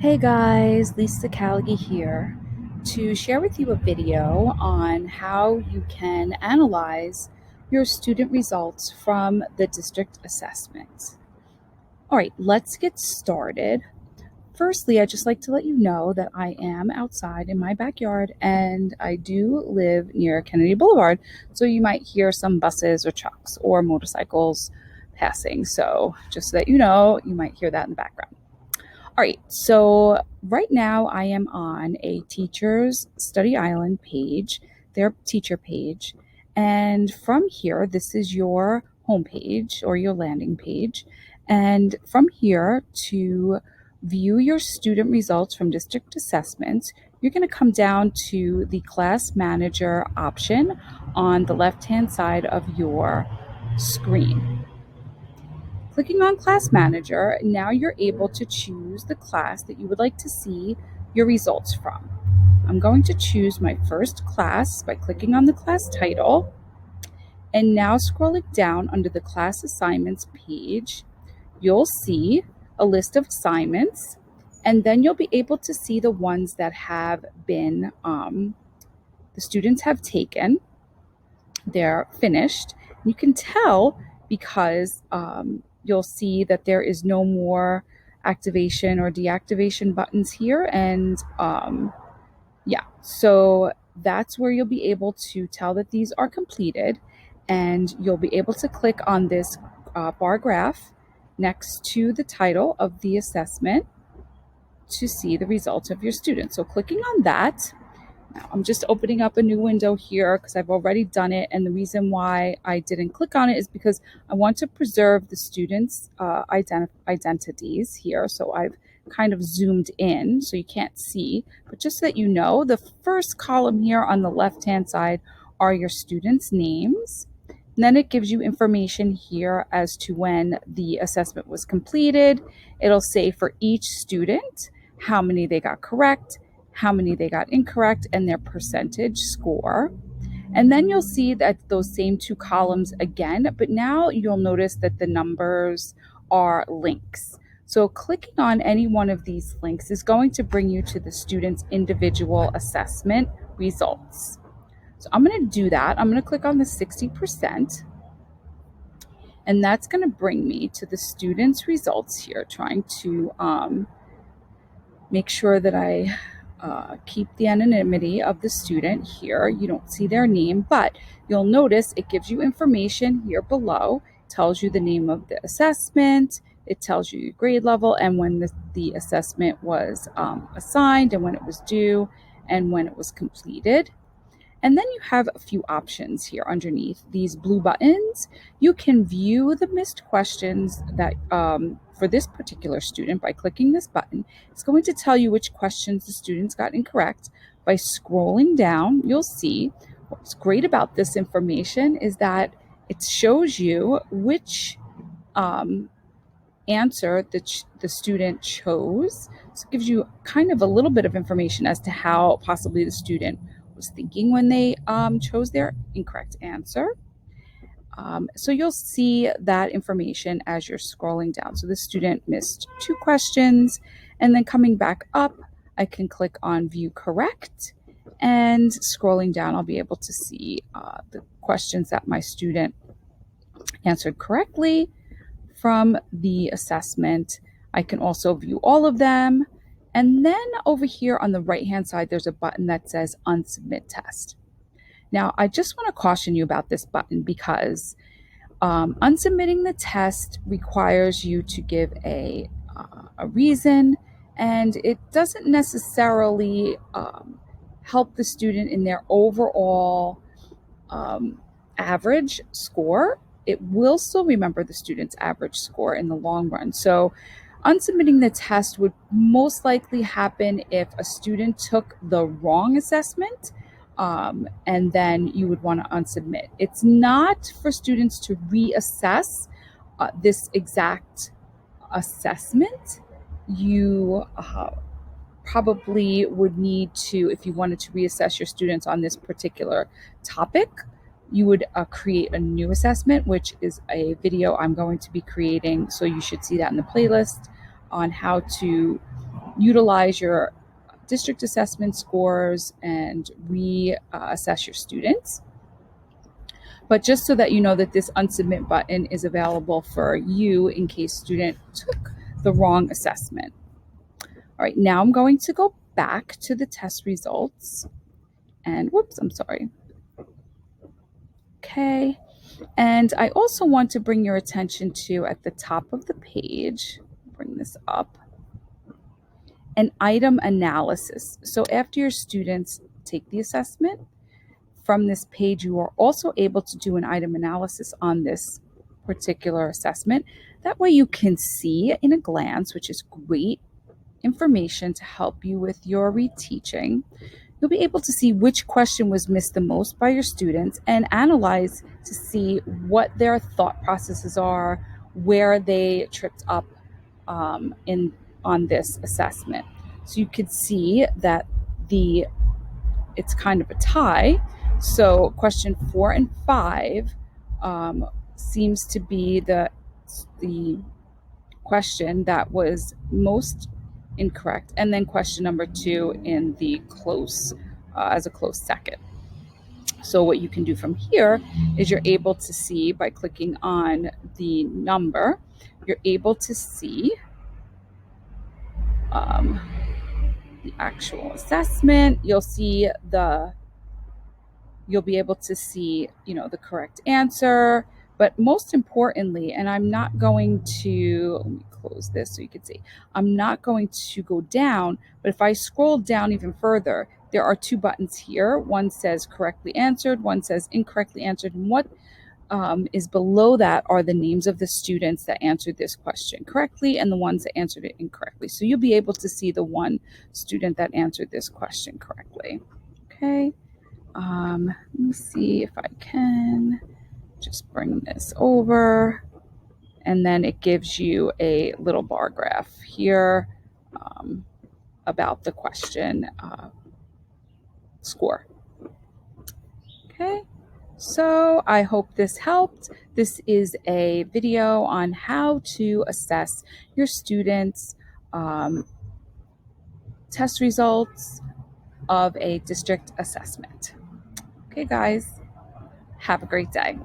Hey guys, Lisa Callaghy here to share with you a video on how you can analyze your student results from the district assessment. All right, let's get started. Firstly, I'd just like to let you know that I am outside in my backyard and I do live near Kennedy Boulevard, so you might hear some buses or trucks or motorcycles passing. So just so that you know, you might hear that in the background. All right, so right now I am on a Teachers Study Island page, their teacher page. And from here, this is your homepage or your landing page. And from here, to view your student results from district assessments, you're going to come down to the class manager option on the left-hand side of your screen. Clicking on Class Manager, now you're able to choose the class that you would like to see your results from. I'm going to choose my first class by clicking on the class title, and now scrolling down under the class assignments page, you'll see a list of assignments, and then you'll be able to see the ones that have been, the students have taken. They're finished. You can tell because you'll see that there is no more activation or deactivation buttons here. And yeah, so that's where you'll be able to tell that these are completed. And you'll be able to click on this bar graph next to the title of the assessment to see the results of your students. So clicking on that, now, I'm just opening up a new window here because I've already done it, and the reason why I didn't click on it is because I want to preserve the students' identities here. So I've kind of zoomed in so you can't see, but just so that you know, the first column here on the left-hand side are your students' names. And then it gives you information here as to when the assessment was completed. It'll say for each student how many they got correct, how many they got incorrect, and their percentage score. And then you'll see that those same two columns again, but now you'll notice that the numbers are links. So clicking on any one of these links is going to bring you to the student's individual assessment results. So I'm going to do that. I'm going to click on the 60%, and that's going to bring me to the student's results here, trying to make sure that I keep the anonymity of the student here. You don't see their name, but you'll notice it gives you information here below. It tells you the name of the assessment, it tells you your grade level, and when the assessment was assigned, and when it was due, and when it was completed. And then you have a few options here underneath these blue buttons. You can view the missed questions that for this particular student by clicking this button. It's going to tell you which questions the students got incorrect. By scrolling down, you'll see what's great about this information is that it shows you which answer that the student chose. So it gives you kind of a little bit of information as to how possibly the student was thinking when they chose their incorrect answer. So you'll see that information as you're scrolling down. So the student missed 2 questions, and then coming back up, I can click on View Correct, and scrolling down, I'll be able to see the questions that my student answered correctly from the assessment. I can also view all of them. And then over here on the right-hand side, there's a button that says Unsubmit Test. Now, I just want to caution you about this button because unsubmitting the test requires you to give a reason, and it doesn't necessarily help the student in their overall average score. It will still remember the student's average score in the long run. So unsubmitting the test would most likely happen if a student took the wrong assessment, and then you would want to unsubmit. It's not for students to reassess this exact assessment. You probably would need to, if you wanted to reassess your students on this particular topic, you would create a new assessment, which is a video I'm going to be creating. So you should see that in the playlist on how to utilize your district assessment scores and reassess your students. But just so that you know that this unsubmit button is available for you in case student took the wrong assessment. All right, now I'm going to go back to the test results and whoops, I'm sorry. Okay, and I also want to bring your attention to at the top of the page, bring this up, an item analysis. So after your students take the assessment, from this page, you are also able to do an item analysis on this particular assessment. That way you can see in a glance, which is great information to help you with your reteaching. You'll be able to see which question was missed the most by your students and analyze to see what their thought processes are, where they tripped up on this assessment. So you could see that it's kind of a tie. So question 4 and 5 seems to be the question that was most incorrect, and then question number 2 in the close as a close second. So what you can do from here is you're able to see by clicking on the number, you're able to see the actual assessment. You'll be able to see, the correct answer. But most importantly, and I'm not going to, let me close this so you can see, I'm not going to go down, but if I scroll down even further, there are 2 buttons here. One says correctly answered, one says incorrectly answered. And what is below that are the names of the students that answered this question correctly and the ones that answered it incorrectly. So you'll be able to see the one student that answered this question correctly. Okay. Let me see if I can just bring this over, and then it gives you a little bar graph here about the question score. Okay, so I hope this helped. This is a video on how to assess your students' test results of a district assessment. Okay, guys, have a great day.